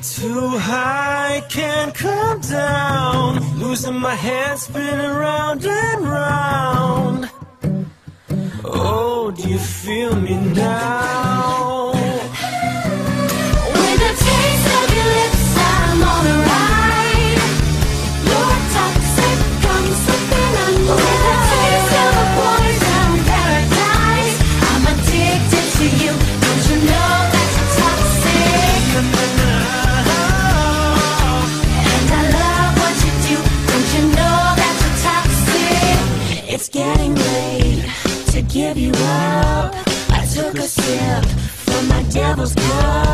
Too high, can't come down. Losing my head, spinning round and round. Oh, do you feel me now? With the taste of your lips, I'm on a ride. Your toxic comes slipping under. With the taste of a poison paradise, I'm addicted to you. Don't you know that you're toxic? And I love what you do. Don't you know that you're toxic? It's getting late to give you up. I took a sip from my devil's cup.